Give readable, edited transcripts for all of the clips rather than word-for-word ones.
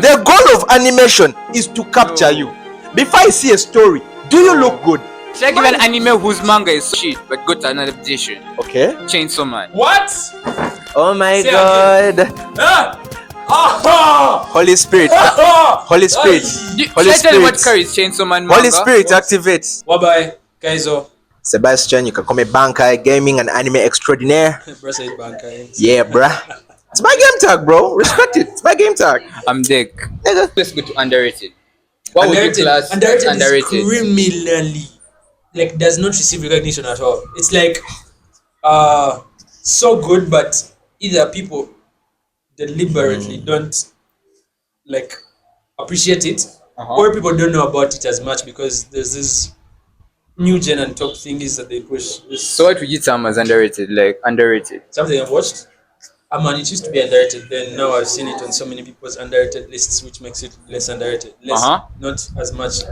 The goal of animation is to capture you. Before I see a story, do you look good? Should I give an anime whose manga is shit but got an adaptation? Okay. Chainsaw Man. What? Oh my Say God. Holy Spirit. Holy Spirit. Should I tell you what carries Chainsaw Man manga? Holy Spirit, activate. Wabai, Kaizo. Sebastian, you can call me banker, gaming and anime extraordinaire. Bro said banker. Yeah, bruh. It's my game tag, bro. Respect it. It's my game tag. I'm Dekk. Nigga. Let's go to underrated. What would you class underrated? Is criminally, like, does not receive recognition at all. It's like so good, but either people deliberately don't like appreciate it, or people don't know about it as much because there's this new gen and top thingies that they push. So what would you term as underrated? Like underrated? Something I've watched. Man, it used to be underrated. Then now I've seen it on so many people's underrated lists, which makes it less underrated. Not as much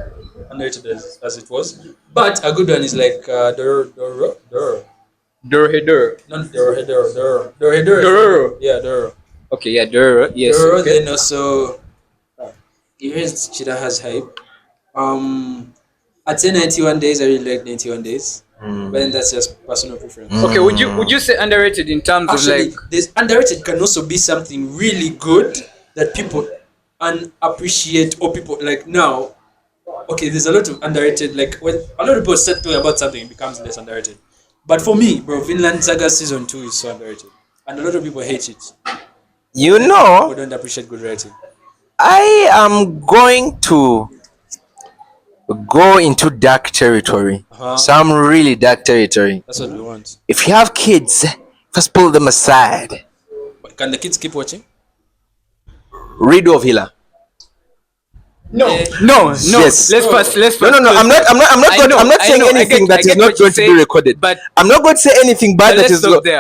underrated as it was. But a good one is like Doro. Not Doro. Yeah, Doro. Okay, yeah, Doro. Yes. Doro. Okay. Then also, here's Chida has hype. I'd say 91 Days. I really like 91 Days. But then that's just personal preference. Okay, would you say underrated in terms Actually, of like this underrated can also be something really good that people unappreciate or people like now. Okay, there's a lot of underrated, like when a lot of people start talking about something, it becomes less underrated. But for me, bro, Vinland Saga season 2 is so underrated, and a lot of people hate it. You know, People don't appreciate good writing. I am going to go into dark territory. Some really dark territory. That's what we want. If you have kids, first pull them aside. But can the kids keep watching? Redo of Hila. no. Yes. Let's pass. No. I'm not saying anything that is not going to be recorded. But I'm not going to say anything bad that is. Hold on.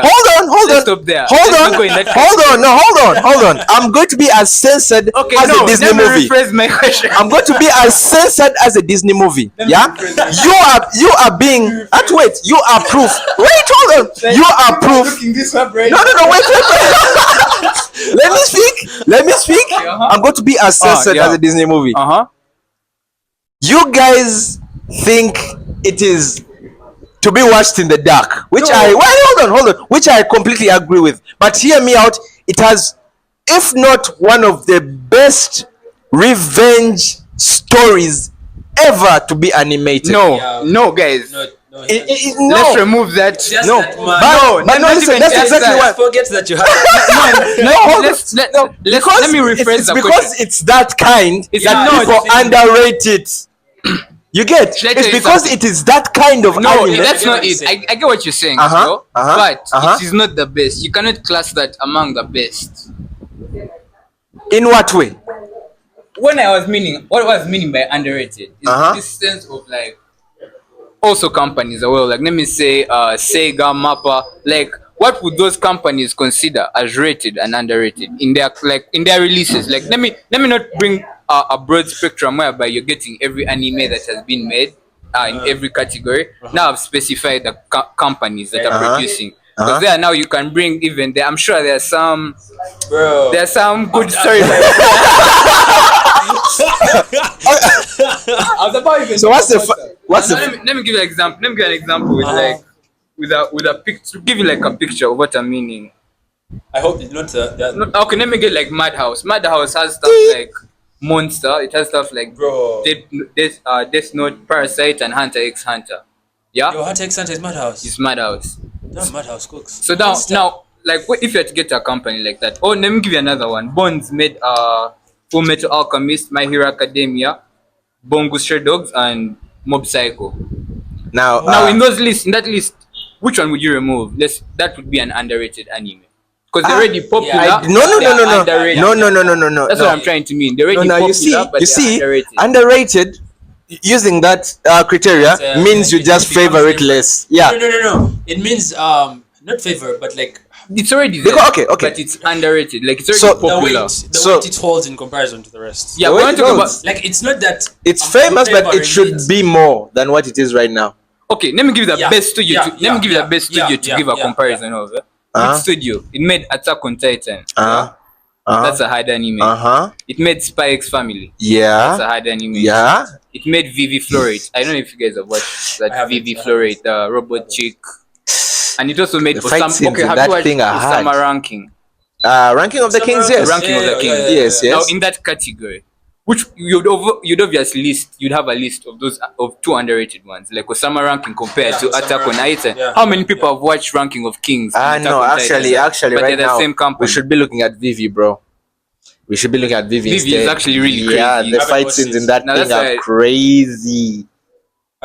Hold on. I'm going to be as censored as a Disney movie. Rephrase my question. I'm going to be as censored as a Disney movie. Yeah, you are being. Wait, you are proof. Wait, hold on. You are proof. No. Wait. Let me speak. I'm going to be as censored as a Disney movie. You guys think it is to be watched in the dark, which hold on, which I completely agree with. But hear me out. It has, if not one of the best revenge stories ever to be animated. No, guys. No. Let's remove that. Listen, that's exactly why. Forget that you have. Let me rephrase the question. Because it's that kind that people underrate it. You get? It's because it is that kind of anime. That's not it. I get what you're saying, but it is not the best. You cannot class that among the best. In what way? What I was meaning by underrated is this sense of like also companies as well. Like let me say Sega, Mappa. Like what would those companies consider as rated and underrated in their releases? Like let me not bring a broad spectrum whereby you're getting every anime that has been made in every category. Now I've specified the companies that are producing. Because there now you can bring even there. I'm sure there's some good stories. So let me give you an example. Let me give you an example with like with a picture. Give you like a picture of what I'm meaning. I hope it's not okay, let me get like Madhouse. Madhouse has stuff like Monster. It has stuff like Death Note, Parasite, and Hunter x Hunter. Yeah. Your Hunter x Hunter is Madhouse. It's Madhouse. No, Madhouse cooks. So now, like, if you had to get a company like that, let me give you another one. Bonds made Full Metal Alchemist, My Hero Academia, Bongo Stray Dogs, and Mob Psycho. Now in that list, which one would you remove? That would be an underrated anime. Because they're already popular. No. That's what I'm trying to mean. They're already popular, but they're underrated. Using that criteria means you just favor it less. Yeah. No. It means not favor, but like it's already there. Okay. But it's underrated. Like it's already popular. The weight it holds in comparison to the rest. Yeah, we're talking about like it's not that it's famous, but it should be more than what it is right now. Okay, let me give you the best studio. Let me give you the best studio to give a comparison of. Which studio? It made Attack on Titan. That's a hard anime. It made Spy X Family. Yeah. That's a hard anime. Yeah. It made Vivi Florate. I don't know if you guys have watched that Vivi Florate, the robot chick. And it also made Osama. Okay, have you watched Osama Ranking? Ranking of the Kings, yes. Ranking of the Kings. Yes. Now in that category, which you'd obviously list, you'd have a list of those of 2 underrated ones, like Osama Ranking compared to Attack on Titan. How many people have watched Ranking of Kings? No, actually, but right they're now, the same company. we should be looking at Vivi, bro. We should be looking at Vivi. Vivi is actually really crazy. Yeah, the fight scenes in that thing are crazy.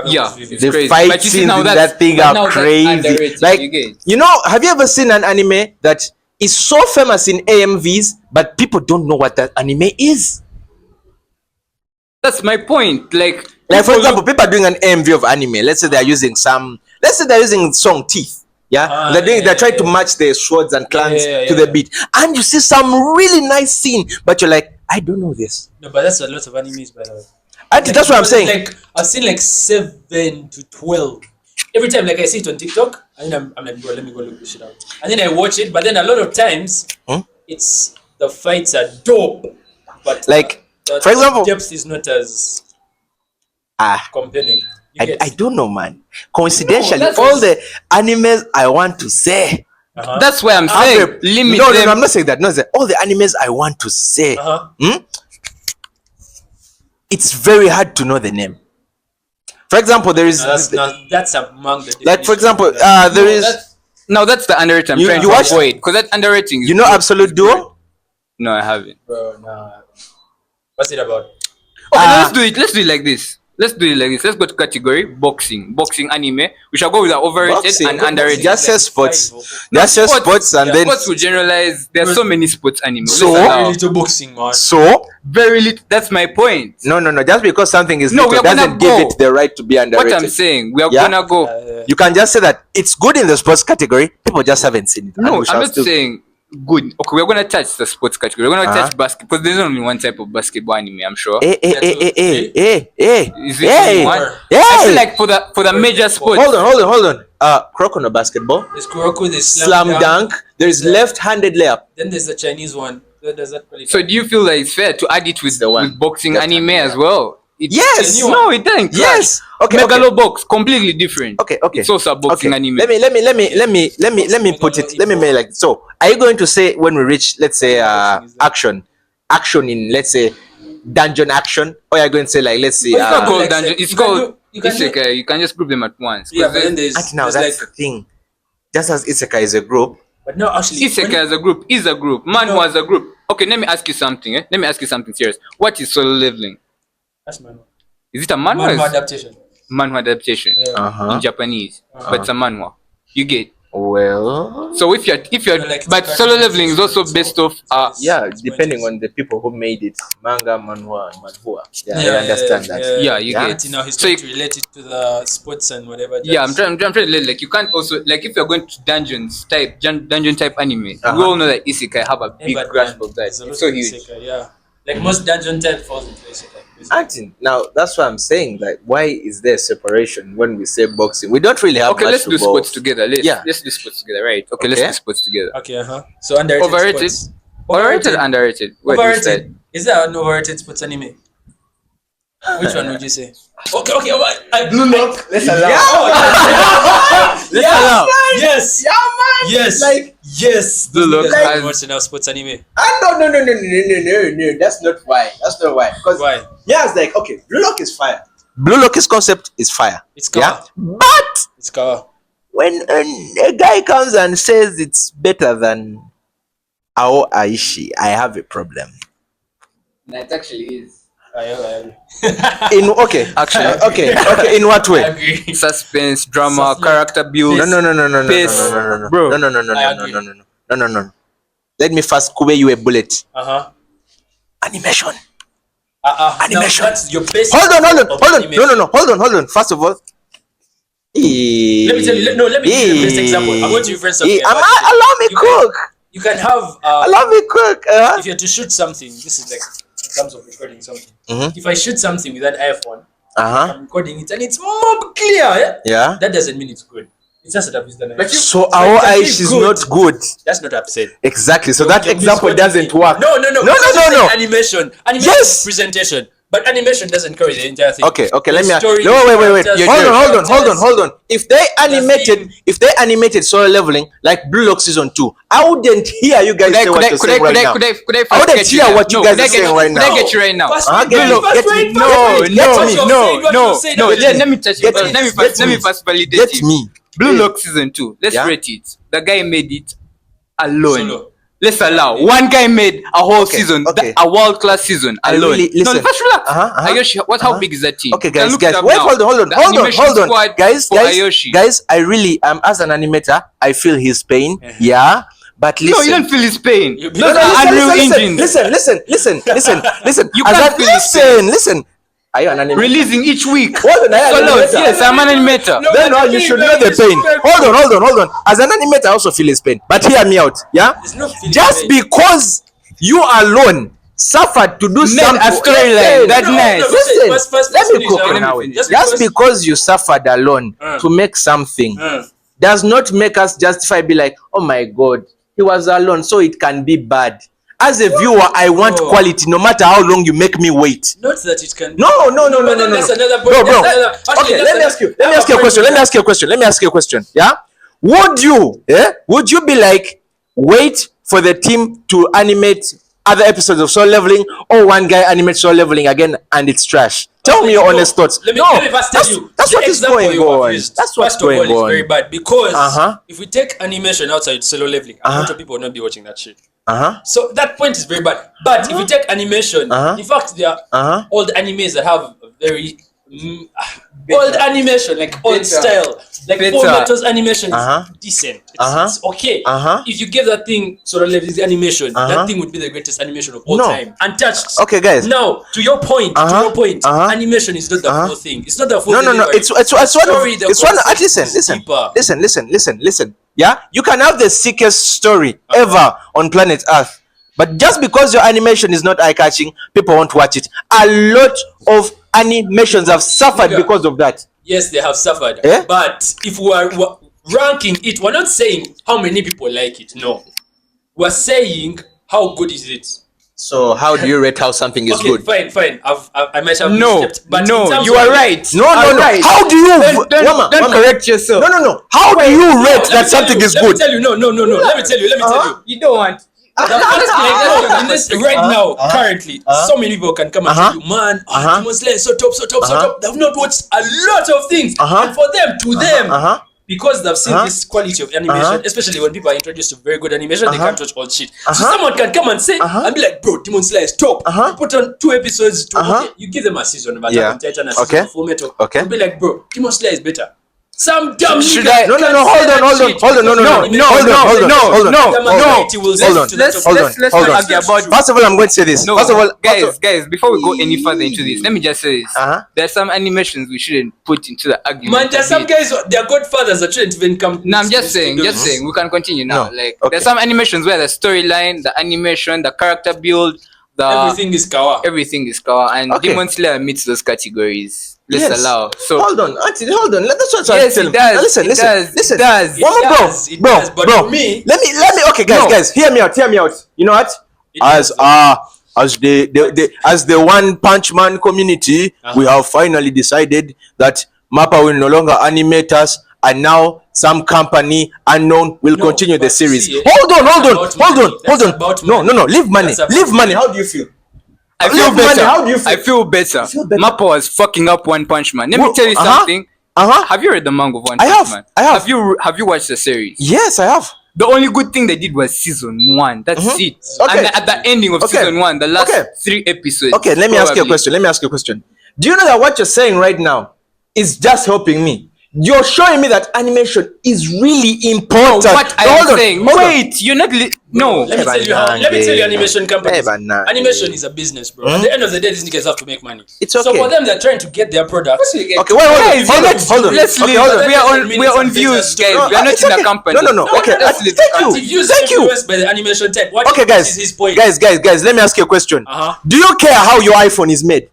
Yeah, The fight scenes in that thing are crazy. Like, have you ever seen an anime that is so famous in AMVs, but people don't know what that anime is? That's my point. Like for example, people are doing an AMV of anime. Let's say they're using song Teeth. Yeah, they're trying to match their swords and clans to the beat, and you see some really nice scene, but you're like, I don't know this. No, but that's a lot of animes, by the way. That's what I'm saying. Like I've seen like 7 to 12. Every time, like I see it on TikTok, and then I'm like, bro, let me go look this shit up. And then I watch it, but then a lot of times, it's the fights are dope, but like for example, depth is not as compelling. I don't know, man. Coincidentally, all the animes I want to say. That's why I'm saying limit No, them. I'm not saying that. No, all the animes I want to say. It's very hard to know the name. For example, there is that's among the like for example, there is that's the underrated. I'm trying to avoid because that underrating. You know Absolute Duo? No, I haven't. Bro, no. What's it about? Okay, let's do it. Let's do it like this. Let's go to category boxing anime. We shall go with the overrated and underrated. Just say sports. Just say sports and then sports will generalize. There are so many sports anime. So very little boxing, man. So very little. That's my point. No. Just because something is little doesn't give it the right to be underrated. What I'm saying, we are gonna go. You can just say that it's good in the sports category. People just haven't seen it. No, I'm not saying good. Okay, we're gonna touch the sports category. We're gonna touch basketball because there's only one type of basketball anime. I'm sure. Is it one? I feel like for the major sports. Hold on. Kuroko no basketball. There's Kuroko. There's Slam Dunk. There's left-handed layup. Then there's the Chinese one. Does that qualify? So do you feel like it's fair to add it with boxing anime as well? Yes. No, it doesn't. Yes. Okay. Megalobox, completely different. Okay. It's also a boxing anime. Let me put it. Let me make like so. Are you going to say when we reach, let's say, action in, let's say, dungeon action, or are you going to say like, let's say, it's not called dungeon. It's called isekai. You can just group them at once. Yeah, but then that's the thing. Just as isekai is a group. But no, actually, isekai as a group is a group. Manhwa as a group. Okay, let me ask you something. Let me ask you something serious. What is solo leveling? That's manhwa. Is it a manhwa? Manhwa adaptation. Manhwa adaptation. Yeah. In Japanese, but it's a manhwa. You get. Well, so if you're like, but solo leveling is also based off depending on the people who made it, manga, manhwa, and manhwa. I understand that. Yeah, you get. Now he's trying to relate it to the sports and whatever. I'm trying to relate. Like you can't also like if you're going to dungeon type anime, we all know that isekai have a big grasp of that. It's so huge. Isekai, like most dungeon type falls into isekai. Now that's what I'm saying. Like, why is there separation when we say boxing? We don't really have. Okay, let's do sports together. Let's do sports together, right? Okay, let's do sports together. Okay, So underrated. Overrated. Sports. Underrated. Overrated. Is there an overrated sports anime? Which one would you say? Okay. Blue Lock. Let's allow. Let's allow. Yes. Yeah, man. Yes. Yes. Blue Lock. I'm watching our sports anime. No. That's not why. Because why? Yeah, it's like okay. Blue Lock is fire. Blue Lock's concept is fire. It's kawa. But it's kawa. When a guy comes and says it's better than Ao Aishi, I have a problem. That actually is. I agree. In what way? I agree. Suspense, drama, character build. No. Pace. Bro. No. Let me first cover you a bullet. Animation. Animation. No, that's your best. Hold on. No. Hold on. First of all, let me tell you. Let me give you the best example. I'm going to reference something. Allow me cook. You can have. Allow me cook. If you have to shoot something, this is like in terms of recording something. If I shoot something with an iPhone, I'm recording it and it's more clear. Yeah. That doesn't mean it's good. It's just that I've used the So our Aish is not good. That's not what I've said. Exactly. So that example doesn't work. No. Animation Yes. presentation. But animation doesn't carry the entire thing. Okay. Let me. Story, No, wait. characters, Hold on. If they animated solo leveling like Blue Lock season 2, I wouldn't hear you guys say what you're saying right now. I wouldn't hear what you guys are saying right now. Could I get you right now? No. Let me touch it. Let me first validate Get it. me. Blue Lock season 2. Let's Yeah. rate it. The guy made it alone. Solo. Let's allow one guy made a whole season, okay. a world class season I alone. really- listen. No, first relax. Uh-huh. How big is that team? Okay, You can guys, look it up wait, now. hold on, The animation squad guys, for Ayoshi. I really, as an animator, I feel his pain, yeah, but listen. No, you don't feel his pain. You- Those are Unreal Engines. Listen. You can't feel his pain. Listen. Are you an animator? Releasing each week. Hold on, I am an Solos, animator. yes, I'm an animator. No, Then but you the should thing know the is pain. respectful. Hold on. As an animator, I also feel his pain. But hear me out, yeah? It's not feeling Just pain. because you alone suffered to do something, a storyline that nice. Listen, First, let me finish cook now. now. Just Just because you suffered alone to make something does not make us justify be like, oh my god, he was alone, so it can be bad. As a viewer, I want No. quality, no matter how long you make me wait. Not that it can. No. But then that's another point. Bro. That's another- actually, Okay, that's let me ask you a question. Let me ask you a question. Yeah, would you be like wait for the team to animate other episodes of Soul Leveling, or one guy animates Soul Leveling again and it's trash? Tell me your honest thoughts. Let me first tell you. That's the what is example going you have on. used, That's what's first of all, going is on. very bad because Uh-huh. if we take animation outside solo leveling, a lot of people will not be watching that shit. Uh-huh. So that point is very bad. But if you take animation, in fact, there are old animes that have very old animation, like old style, like Full Metal's animation is decent. It's okay. If you give that thing sort of level animation, that thing would be the greatest animation of all time, untouched. Okay, guys. Now, to your point, animation is not the full thing. It's not the full. No. delivery. It's one Story, the it's one. concept is deeper. Listen. Yeah, you can have the sickest story ever on planet Earth, but just because your animation is not eye-catching, people won't watch it. A lot of animations have suffered because of that. Yes, they have suffered. Eh? But if we are ranking it, we're not saying how many people like it. No, we're saying how good is it. So how do you rate how something is Okay, good? fine. I might have No, misstepped, but in no, terms you of- are right. No. Right. How do you? Don't correct yourself. No. How do you rate Let that me something tell you, is let me good? tell you, no. Let me tell you. You don't want. The first thing, in this, right now, currently, so many people can come and tell you, man, Demon Slayer is so top. They've not watched a lot of things, and for them, to them, because they've seen this quality of animation, especially when people are introduced to very good animation, they can't watch all shit. So someone can come and say, and be like, bro, Demon Slayer is top. You put on 2 episodes, okay, you give them a season of Attack on Titan, a season of Full Metal. Okay. You'll be like, bro, Demon Slayer is better. Some dumb Should nigga I- No. can Hold say on. that Hold shit on. No. because Hold on. the majority will listen to the top. Let's not Hold on. argue about. First of all, I'm going to say this. No, First of all, guys, before we go any further into this, let me just say this. There's some animations we shouldn't put into the argument. Man, there's some guys, their godfathers that shouldn't even come. No, I'm just to saying, studios. we can continue now. No, Like, okay. there's some animations where the storyline, the animation, the character build, Everything is kawa. everything is cover, and Okay. Demon Slayer meets those categories. Let's Yes. allow. So hold on. That's what I'm Yes, telling it does. Now, listen. It does. Listen. It does. One more, It does, but bro. for me- let me. Okay, guys, hear me out. You know what? As the One Punch Man community, we have finally decided that Mappa will no longer animate us, and now some company unknown will continue the but series. see, Hold on. That's about No. money. Leave money. That's about Leave money. How do you feel? I feel Leave money. better. How do you feel? I feel better. feel better? Mappa was fucking up One Punch Man. Let me tell you something. Have you read the manga of One Punch Man? I have. Have you watched the series? Yes, I have. The only good thing they did was season 1. That's it. Okay. And at the ending of season 1, the last 3 episodes. Okay, let me ask you a probably. question. Do you know that what you're saying right now is just helping me? You're showing me that animation is really important. No, what No, I'm hold on, saying. hold on. Wait, you're not. No. Let me tell you, animation companies. Animation is a business, bro. At the end of the day, these niggas have to make money. It's So okay. for them, they're trying to get their products. Okay, wait, hold on. Let's Okay, leave. hold on. We are on views, guys. We are not it's in okay. a company. No. Okay, Let's leave. thank you. Thank you. By the animation type. What Okay, is his point? guys, let me ask you a question. Do you care how your iPhone is made,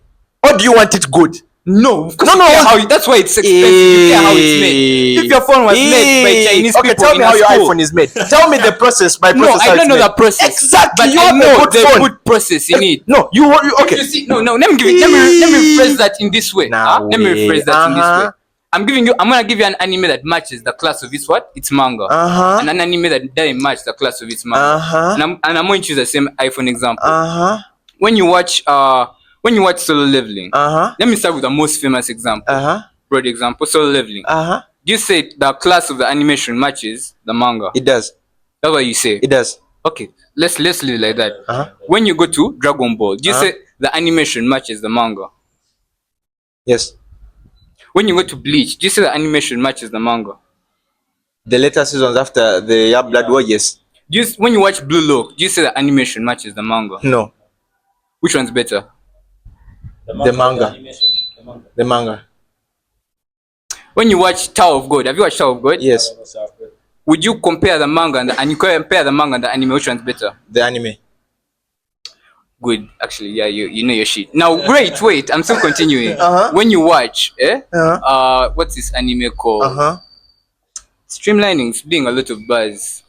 or do you want it good? No, that's why it's expensive. You care how it's made. If your phone was made by Chinese people, tell me how your iPhone is made. Tell me the process by process. No, I don't know the process. Exactly, but you I have know a good the phone. good process in it. No, you okay. You see, no. Let me rephrase that in this way. Nah, let me rephrase that in this way. I'm gonna give you an anime that matches the class of its what? Its manga. And an anime that doesn't match the class of its manga. And I'm going to use the same iPhone example. When you watch Solo Leveling, let me start with the most famous example. Broad example, Solo Leveling. You say the class of the animation matches the manga. It does. That's what you say. It does. Okay, let's leave it like that. When you go to Dragon Ball, you say the animation matches the manga. Yes. When you go to Bleach, do you say the animation matches the manga? The later seasons after the Blood War, yes. When you watch Blue Lock, do you say the animation matches the manga? No. Which one's better? The manga. The manga. When you watch Tower of God, have you watched Tower of God? Yes. Would you compare the manga and you compare the manga and the anime? Which one's better? The anime. Good, actually, yeah, you know your shit. Now, wait, I'm still continuing. When you watch, what's this anime called? Streamlining's being a lot of buzz.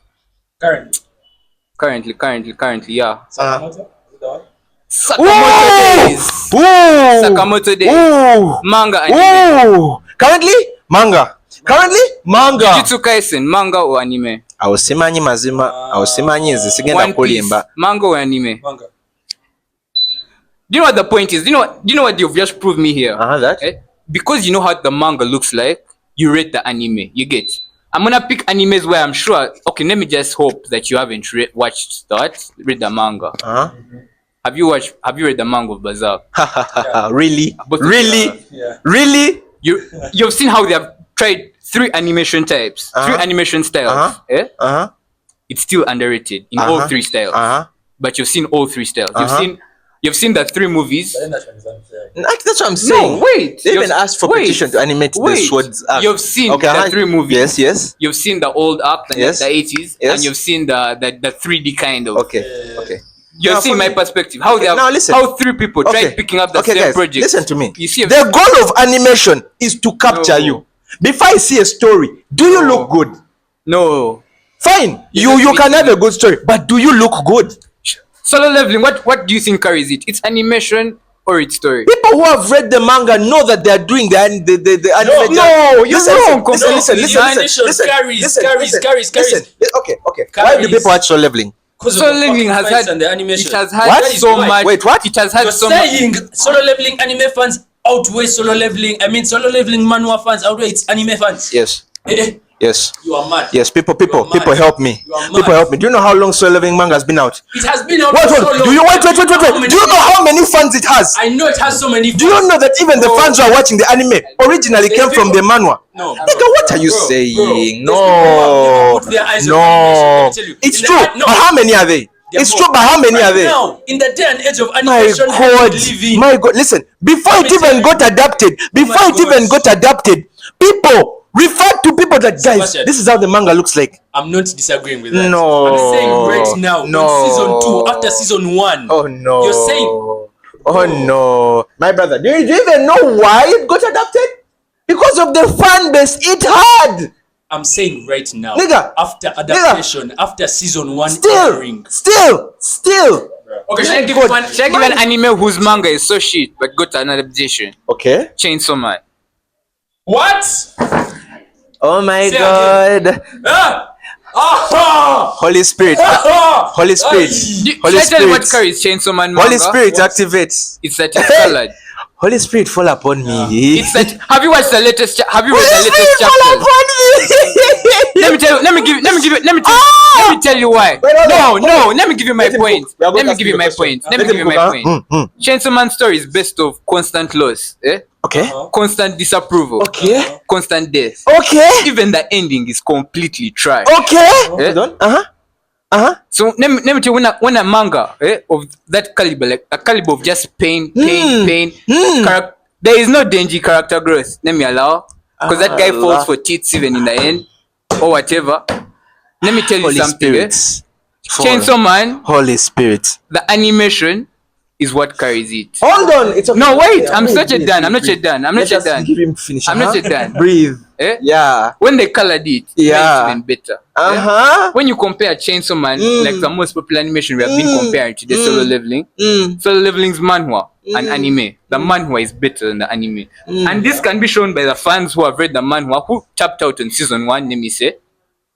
Currently, yeah. Sakamoto Days. Sakamoto Days. Manga anime. Currently, manga. Jujutsu Kaisen, manga or anime? Awosimanyi mazima, awosimanyi nze sigenda kulimba. Manga or anime? Manga. Do you know what the point is? Do you know what you've just proved me here? That? Because you know how the manga looks like, you rate the anime. You get? I'm gonna pick animes where I'm sure. Okay, let me just hope that you haven't watched that. Read the manga. Have you read the manga of Berserk? Really? Yeah. Really? You've seen how they have tried 3 animation types, 3 animation styles. It's still underrated in all 3 styles. But you've seen all 3 styles. You've seen the 3 movies. That's what I'm saying. No, wait. They even asked for petition to animate the Swords arc. You've seen the 3 movies. Yes. You've seen the old arc, the 80s, yes. And you've seen the 3D kind of. Okay. You've seen my perspective. How they have, now listen. How 3 people tried picking up the same guys, project. Listen to me. You see, the goal of animation is to capture you. Before I see a story, do you look good? No. Fine. You can have a good story, but do you look good? Solo Leveling, what do you think carries it? It's animation or its story? People who have read the manga know that they are doing the anime. No, you're wrong. Listen. Carries. Okay. Why do people watch Solo Leveling? Solo Leveling has had and the animation. It has had so much. Wait, what? It has had so much. You're saying Solo Leveling anime fans outweigh Solo Leveling. I mean, Solo Leveling manhwa fans outweigh its anime fans. Yes. Yes. You are mad. Yes, people help me. People help me. Do you know how long Solo Leveling manga has been out? It has been out Wait. for so long. Do you wait? Do you know how many fans it has? I know it has so many fans. Do you know that even the fans who are watching the anime originally came from the manhwa? No. Nigga, what are you saying? No. It's true. But how many are they? It's true, but how many are there? Now, in the day and age of animation, my God, listen. Before it even got adapted, people refer to people that, guys, this is how the manga looks like. I'm not disagreeing with that. No. I'm saying right now, on season 2, after season 1. Oh no. You're saying. Oh no. My brother, do you even know why it got adapted? Because of the fan base it had. I'm saying right now, nigga, after adaptation, after season 1 still. Okay, should I give an anime whose manga is so shit but got an adaptation? Okay. Chainsaw Man. What? Oh my God. Holy Spirit. Holy Spirit. Should I tell you what carries Chainsaw Man manga? Holy Spirit activates. It's that it's colored. Holy Spirit, fall upon me. It's that. Have you watched the latest? Have you read the latest chapters? Let me tell you why. No. Let me give you my point. Let me give you my point. Chainsaw Man story is based of constant loss. Okay. Constant disapproval. Okay. Constant death. Okay. Even the ending is completely trash. Okay. So let me tell you, when a manga of that caliber, like a caliber of just pain, there is no Denji character growth. Let me allow, because that guy falls for cheats even in the end, or whatever. Let me tell you something. Chainsaw Man, Holy Spirit, the animation is what carries it. Hold on. It's okay. No, wait. I'm not yet done. I'm not yet done. Give him finish. I'm not yet done. Breathe. Eh? Yeah. When they colored it, it Yeah. made it even better. Uh-huh. When you compare Chainsaw Man, like the most popular animation we have been comparing to the Solo Leveling, Solo Leveling's manhwa and anime. The manhwa is better than the anime. And this can be shown by the fans who have read the manhwa, who tapped out on season 1, let me say.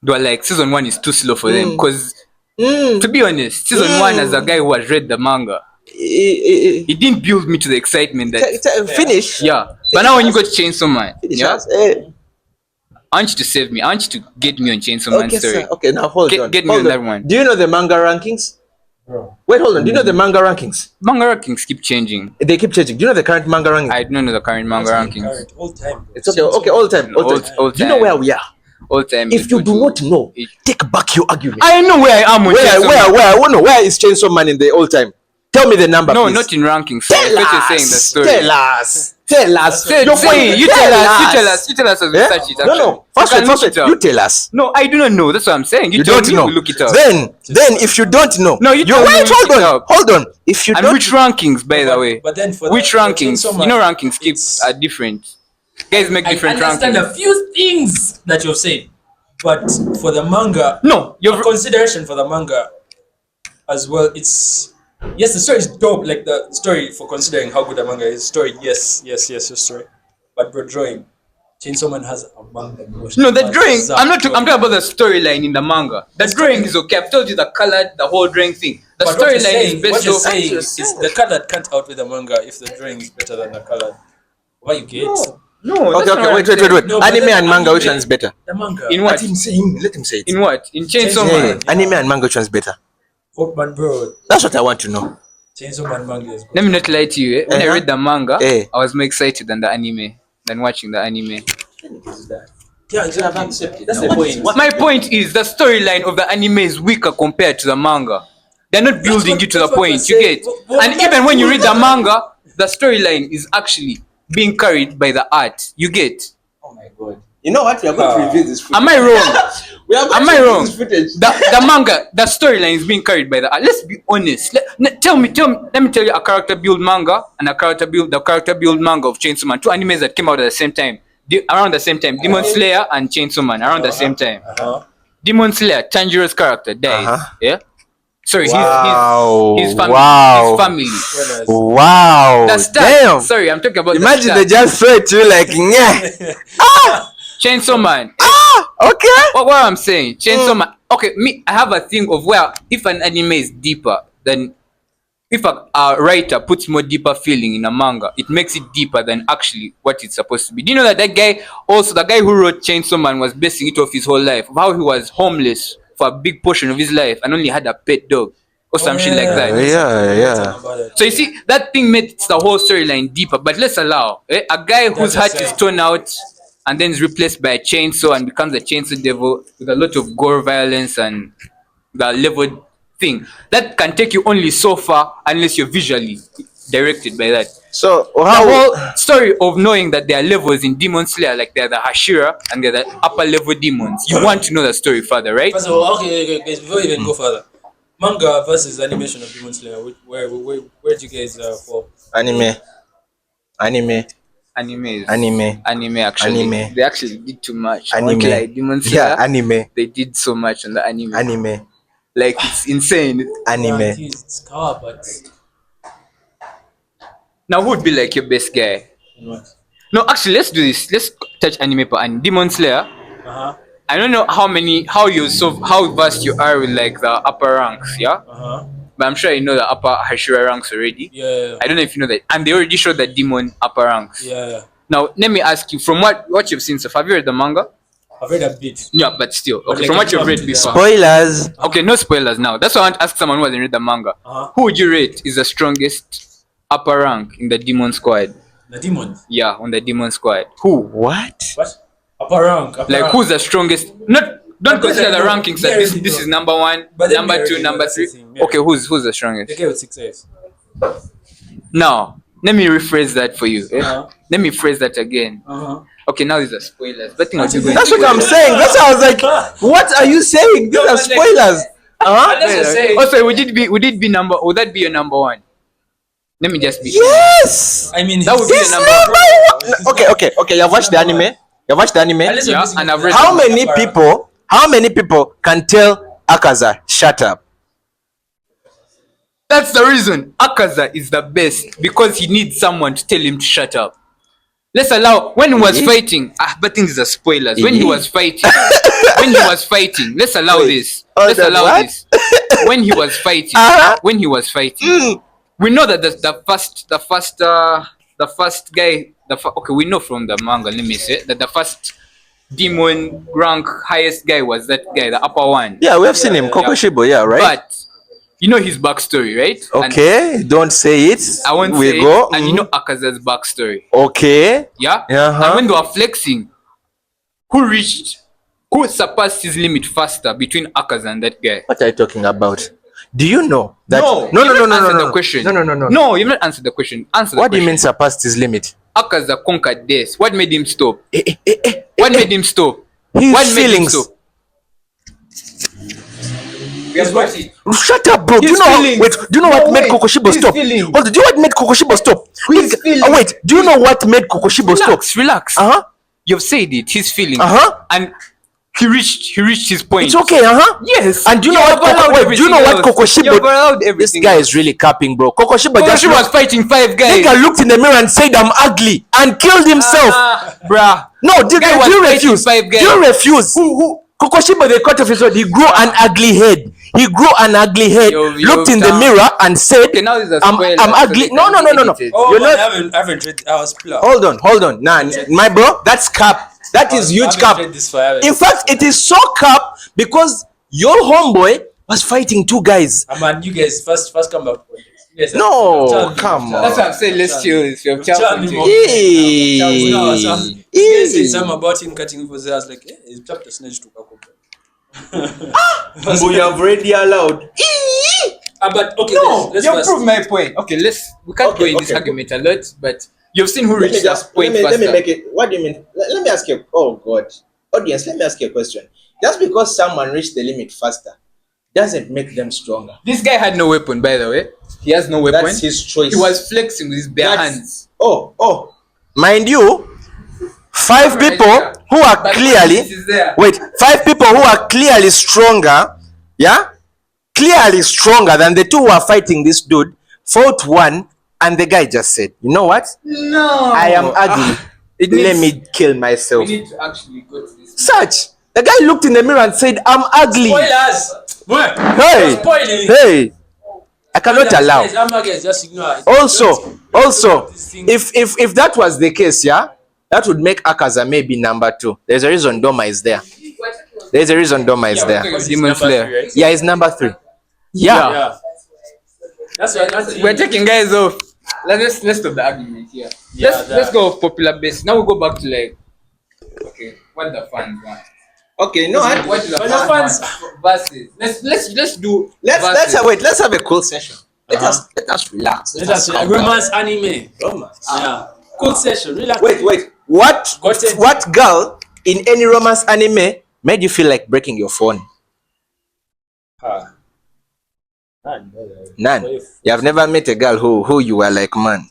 They were like, season 1 is too slow for them. Because, to be honest, season 1, as a guy who has read the manga, it didn't build me to the excitement that... Finish. Yeah. But now when you go to Chainsaw Man, yeah, Hey. I want you to save me. I want you to get me on Chainsaw Man story. Sir. Okay, now hold on. Get me on that one. Do you know the manga rankings? Bro. Wait, hold on. Do you know the manga rankings? Manga rankings keep changing. They keep changing. Do you know the current manga rankings? I don't know the current manga rankings. All time. It's okay. Okay, all time. Old Do you know time. where we are? All time. If you do not know, take back your argument. I know where I am on Chainsaw Man. Where? I want to know. Where is Chainsaw Man in the old time? Tell me the number, No, please. not in rankings. Tell I thought you're us. saying the story. Tell us. You tell us as we search it. No. First, you tell us. No, I do not know. That's what I'm saying. You tell don't me, know. we'll look it up. Then, if you don't know, No, you tell me, wait. we'll look it up. Hold on. If you And don't, which rankings, by the way? But then for which rankings? Chainsaw Man, You know, rankings it's- are different. Guys make different I understand rankings. a few things that you've said, but for the manga, No, a consideration for the manga as well. It's yes, the story is dope. Like the story for considering how good the manga is. Story, yes, your story. But bro, drawing, Chainsaw Man has a manga emotion. No, the drawing. I'm talking about the storyline in the manga. The drawing is okay. I've told you the color, the whole drawing thing. The But what you're storyline is saying, best what you're of. saying is the colored can't outweigh the manga if the drawing is better than the colored. What you get? No, okay. that's not Wait. what I'm No, but Anime then and manga, anime- which one is better? The manga. In what? Let him say it. In what? In Chainsaw Chainsaw Man. Man. Anime and manga, which one is better? Oh, man, bro, That's what I want to know. Chainsaw Man manga is. Let me not lie to you. When I read the manga, Eh. I was more excited than the anime, than watching the anime. Yeah, exactly. That's the point. My point is the storyline of the anime is weaker compared to the manga. They're not building you to the that's what point, we're you saying. get. Well, And even when you read the manga, the storyline is actually being carried by the art. You get. Oh my god. You know what? We are going to review this footage. Am I wrong? Am I wrong? This footage. The manga, the storyline is being carried by the art. Let's be honest. Let me tell you a character build manga and the character build manga of Chainsaw Man. Two animes that came out at the same time. Around the same time. Demon Slayer and Chainsaw Man around the same time. Demon Slayer, Tanjiro's character dies. Yeah? Sorry, Wow. his family. Wow. His family. Wow. The start. Damn. Sorry, I'm talking about Imagine the they start. just throw it to you like, yeah. Chainsaw Man. Okay. What I'm saying, Chainsaw Man. Okay, I have a thing of where if an anime is deeper, then if a writer puts more deeper feeling in a manga, it makes it deeper than actually what it's supposed to be. Do you know that guy, also the guy who wrote Chainsaw Man, was basing it off his whole life, of how he was homeless for a big portion of his life and only had a pet dog or some shit like that. Yeah. So you see, that thing makes the whole storyline deeper. But let's allow a guy whose heart is torn out and then is replaced by a chainsaw and becomes a chainsaw devil with a lot of gore, violence, and the leveled thing. That can take you only so far unless you're visually directed by that. So The whole story of knowing that there are levels in Demon Slayer, like they're the Hashira and they're the upper level demons. You want to know the story further, right? First of all, okay, guys, before we even go further, manga versus animation of Demon Slayer. Where do you guys fall? Anime. Anime actually. Anime. They actually did too much. Anime. Like Demon Slayer, Yeah, anime. they did so much on the anime. Anime. Like it's insane. Yeah, Anime. it is, it's car, but Now who would be like your best guy? you know what? No, actually let's do this. Let's touch anime per anime. Demon Slayer. I don't know how vast you are with like the upper ranks, yeah? But I'm sure you know the upper Hashira ranks already. Yeah. I don't know if you know that. And they already showed the demon upper ranks. Yeah. Now let me ask you, from what you've seen so far, have you read the manga? I've read a bit. Yeah, but still. Okay, like, from what I'm you've read up to before. Spoilers. Okay, no spoilers now. That's why I want to ask someone who hasn't read the manga. Who would you rate is the strongest upper rank in the demon squad? The demon. Yeah, on the demon squad. Who? What? What? Upper rank. Like who's the strongest? Don't consider the rankings that this is number one, But then number we two, already number know that's three. the thing, yeah. Okay, who's the strongest? The guy with 6 A's. Now, let me rephrase that for you. Let me phrase that again. Uh-huh. Okay, now these are spoilers. But think what you're going That's what I'm saying. That's why I was like, what are you saying? These are spoilers. Also, would that be your number one? Let me just be. Yes. I mean, That would be This the number. Okay. You have watched the anime. You have watched the anime. Yeah, and I've read. How many people can tell Akaza shut up? That's the reason Akaza is the best, because he needs someone to tell him to shut up. Let's allow when he was fighting. But things are spoilers. When he was fighting, let's allow this. Let's allow this. When he was fighting, we know that the first guy. Okay, we know from the manga. Let me say that the first demon rank highest guy was that guy, the upper one. Yeah, we have seen him, Kokoshibo. Yeah, right. But you know his backstory, right? Okay, and don't say it. I won't say it. And you know Akaza's backstory. Okay. Yeah? And when they were flexing, who surpassed his limit faster between Akaza and that guy? What are you talking about? Do you know that? No, the question. No, you've not answered the question. Answer the question. What do you mean surpassed his limit? Akaza conquered death. What made him stop? What made him stop? His feelings. Shut up, bro. Do you know what made Kokoshibo stop? Hold on. Do you know what made Kokoshibo stop? Wait. Do you know what made Kokoshibo stop? Relax. You've said it. His feelings. And he reached his point. It's okay. Yes. And do you know what Kokoshibo? This guy is really capping, bro. Kokoshibo was fighting 5 guys. Nigga looked in the mirror and said, "I'm ugly," and killed himself. Bruh. No, do you refuse? Do you refuse? Who? Kokoshibo, they cut off his head. He grew an ugly head. Looked in the mirror and said, okay, now I'm ugly. No. Oh, I haven't read. I was plugged. Hold on. Nah, my bro, that's cap. That is huge cap. In fact, it is so cap because your homeboy was fighting 2 guys. Man, you guys first come back. Yes, no, come on. That's what I'm saying. Let's chill. Easy. Something about him cutting people's hair. I was like, he's chopped the snitch to Kako. You have already allowed. But okay, no, you prove my point. Okay, we can't go in this argument a lot, but you've seen who reached that point faster. Let me make it. What do you mean? Let me ask you. Oh God, audience, let me ask you a question. Just because someone reached the limit faster doesn't make them stronger. This guy had no weapon, by the way. He has no weapon. That's his choice. He was flexing with his bare hands. Oh. Mind you, 5 people who are clearly stronger, clearly stronger than the 2 who are fighting this dude, fought 1, and the guy just said, "You know what? No, I am ugly. Let me kill myself." We need to actually go to this. The guy looked in the mirror and said, "I'm ugly." Spoilers. Hey. I cannot allow. Just ignore it. Also, if that was the case, that would make Akaza maybe number 2. There's a reason Doma is there. Demon Slayer. Yeah, he's number 3. Yeah. That's why we're taking guys off. Let's stop the argument here. Let's go off popular base. Now we go back to what the fans want. Okay, no. What do the fans want? Versus. Let's do. Let's have a cool session. Let us relax. Romance anime. Romance. Yeah. Cool session. Relax. Wait. What girl in any romance anime made you feel like breaking your phone? None. You have never met a girl who you were like, man.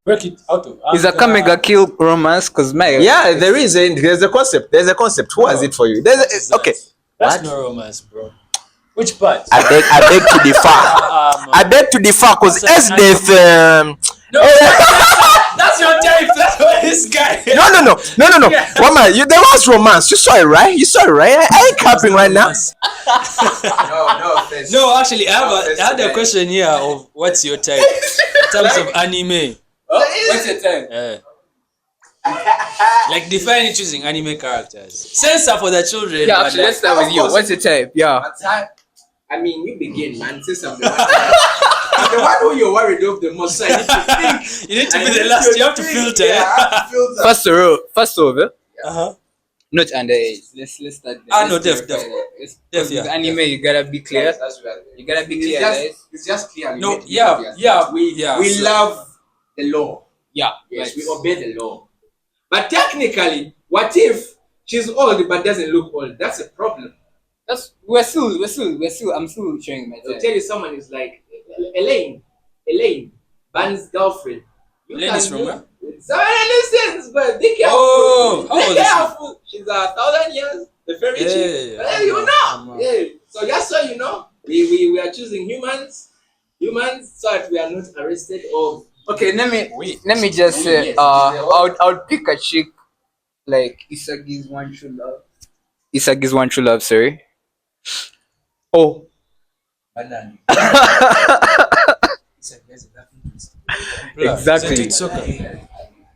Break it out of. Is a Kamega kill romance? Cause there's a concept. Who has it for you? Okay. That's no romance, bro. Which part? I beg to differ. I beg to differ because No, that's your type. That's what this guy. No. Woman, there was romance. You saw it, right? I ain't capping right now. No, actually, I had a question here of what's your type in terms of anime. What's your type? Like define choosing anime characters. Censor for the children. Yeah, actually, let's start with you. What's your type? Yeah. I mean, you begin, man. Say something. The one who you're worried of the most. So I need to think. You need to be the last. You have to filter. First over. Not underage. Let's start there. No, def. Anime, you gotta be clear. You gotta be clear, guys. It's just clear. No, we love the law. Yeah. Yes, we obey the law. But technically, what if she's old but doesn't look old? That's a problem. We're still. I'm still showing my type. I'll tell you, someone is like Elaine. Bunny's girlfriend. You Ladies can from where? so listens, but be careful. Oh, how old Be is she? careful. She's 1,000 years. The fairy chick. Hey, you know. Yeah. So just so you know, we are choosing humans, so that we are not arrested or. Okay, let me just say, Yes, I would pick a chick like Isagi's one true love. Isagi's one true love. Sorry. Oh. Banana. Exactly. It's okay.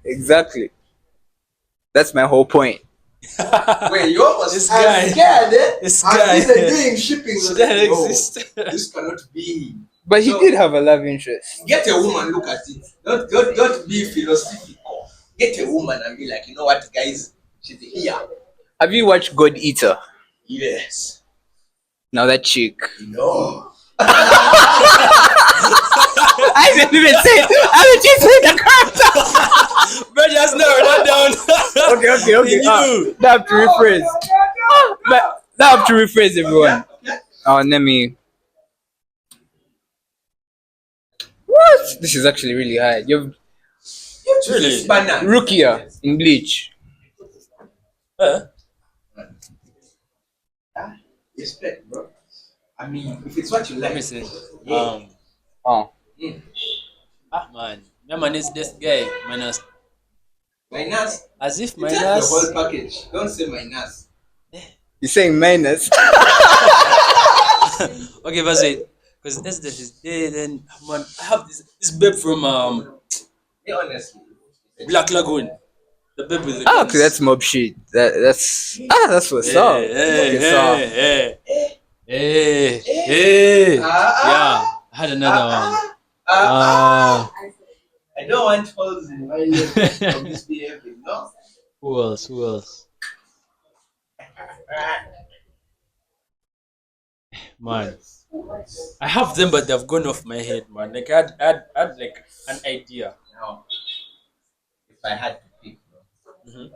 Exactly. That's my whole point. Wait, you almost This guy. scared, eh? This I'm guy. even doing shipping. Should that No, exist? this cannot be. But he So- did have a love interest. Get a woman, look at it. Don't be philosophical. Get a woman and be like, you know what, guys? She's here. Have you watched God Eater? Yes. Now that chick. No. I didn't even say it. I didn't even say the character. Bro, just narrow that down. Okay. He knew. That have to rephrase. But that have to rephrase, everyone. Oh, let me. What? This is actually really hard. You've Really? Banana. Rukia in Bleach. Respect, bro. I mean, if it's what you Let like. me see. Oh. Man. My man is this guy. Minus. Minus. As if Take the minus. whole package. Don't say minus. You're saying minus. Okay, that's it. Because this is dead. Then, man, I have this babe from Be honestly. Black Lagoon. The babe with the Ah, guns. okay, that's mob shit. That's what's up. Okay, so Hey. Yeah, I had another one. I don't want holes in my leg from misbehaving, no? Who else? Man, I have them, but they've gone off my head, man. Like I had like an idea. Now, if I had to pick,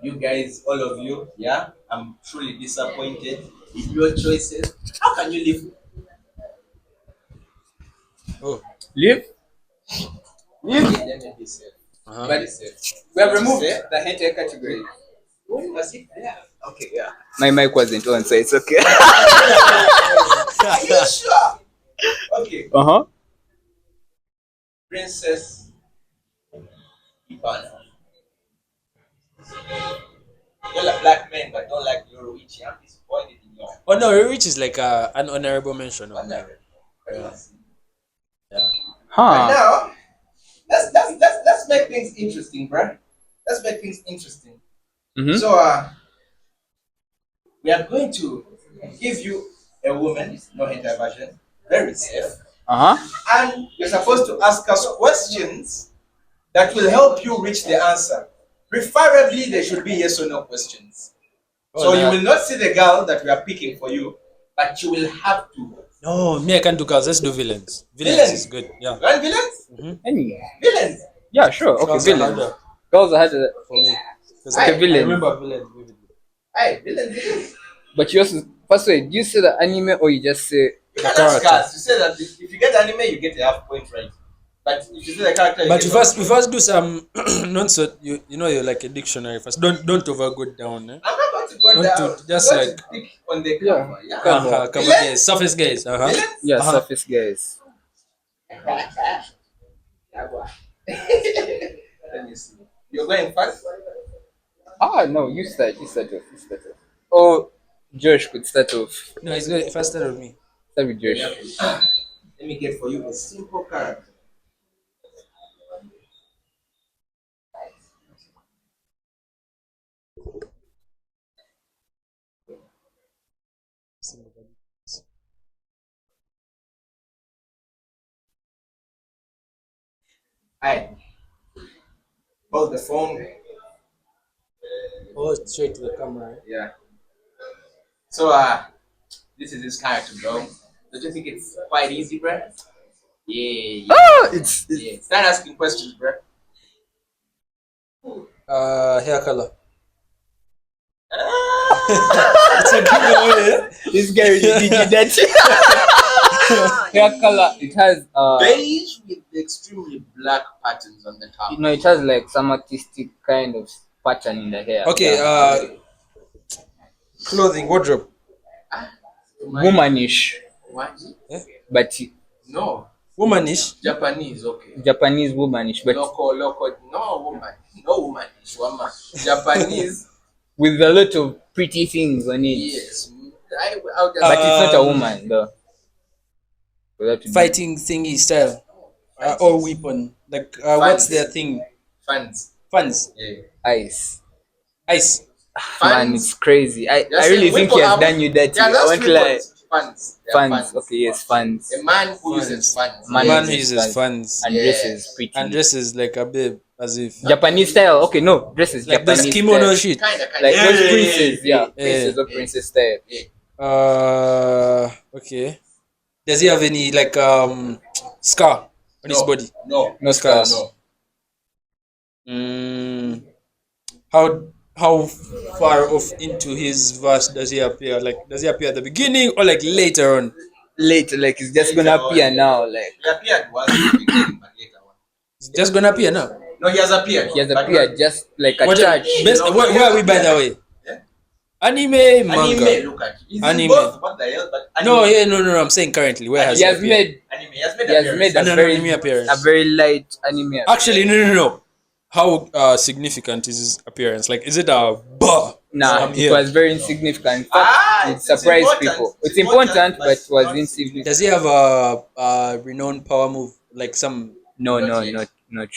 you guys, all of you, yeah, I'm truly disappointed in your choices. How can you live? Oh, Live? Let me be safe. But we have removed the hentai category. When was it there? Okay, yeah. My mic wasn't on, so it's okay. Are you sure? Okay. Uh-huh. Princess Ivana. You like black men, but don't like Yoruichi. I'm disappointed in you. oh no, Rich is like an honorable mention. Of that. Yeah. Right Huh. now, let's make things interesting, bruh. Let's make things interesting. Mm-hmm. So we are going to give you a woman, no intervention, very safe, Uh-huh. and you're supposed to ask us questions that will help you reach the answer. Preferably, there should be yes or no questions. So you will not see the girl that we are picking for you, but you will have to. No, me I can't do girls. Let's do villains. Villains Villains? is good. Yeah. You want villains? Any. Villains. Yeah, sure. Okay, Girls are villain. harder Girls are harder. for me. 'Cause Okay, I villain. remember villains vividly. Hey, villains. But you also, first way, do you say the anime or you just say, You can ask character. us. You say that if you get anime, you get a half point, right? But if you say the character, you But get we first do some nonsense. You know you're like a dictionary first. Don't over go down. Eh? I'm not going to go Not down. to- just I'm going like- to pick on the cover. Yeah. Come on, guys. Surface guys. Villains? yeah, Uh-huh. surface guys? Let me see. You're going first. Ah, no, you start off. Oh, Josh could start off. No, it's good. First start with me. Start with Josh. Let me get for you a simple character. Alright. Hold the phone. Oh, straight to the camera. Eh? Yeah. So this is his character, bro. Don't you think it's quite easy, bro? Yeah. Ah, it's Yeah. Start asking questions, bro. Hair color. Ah, It's a good one. Eh? this guy really did you that. hair color. It has beige with extremely black patterns on the top. it has like some artistic kind of pattern in the hair. Okay, clothing, wardrobe. Womanish. What? But No. Womanish. Japanese, okay. Japanese womanish, but local, no woman, no womanish, woman. Japanese with a lot of pretty things on it. Yes. But it's not a woman though. Fighting thingy style. Or weapon. Like what's their thing? Fans. Yeah. Ice. Fans. Man, it's crazy. I really think he has done you dirty. Yeah, I want to like fans. Okay, yes, fans. A man who uses fans. Man who uses fans. And dresses pretty. And dresses like a babe, as if Japanese style. Okay, no, dresses like Japanese those kimono style. shit. Like those princes, princess or princess style. Okay. Does he have any like scar on his body? No scars. No. How far off into his verse does he appear? Like, does he appear at the beginning or like later on? Later, like it's just gonna appear now. Like he appeared once in the beginning, but later on. It's just gonna appear now. No, he has appeared. He has appeared just like a touch. Where are we, by the way? Yeah. Anime, manga. Anime, look at it. Anime. Both, what the hell? But No. I'm saying currently. Where has He has made anime. He has made a anime appearance. A very light anime. Actually, no. How significant is his appearance? Like, is it a bah? Nah, it was very insignificant. In fact, it surprised people. It's important, but it was insignificant. Does he have a renowned power move like some? No, not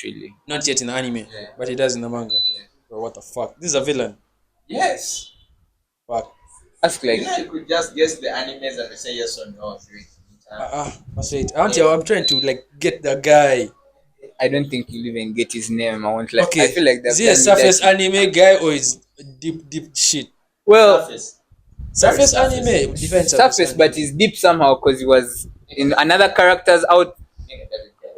really. Not yet in anime, but he does in the manga. Bro, what the fuck? This is a villain. Yes. Fuck. Ask like You could just guess the animes and say yes or no. Wait. I'm trying to like get the guy. I don't think you'll even get his name. I want like Okay. I feel like is he a surface anime guy or is deep shit? Well, surface anime. Defense surface, but he's deep somehow because he was in another character's out.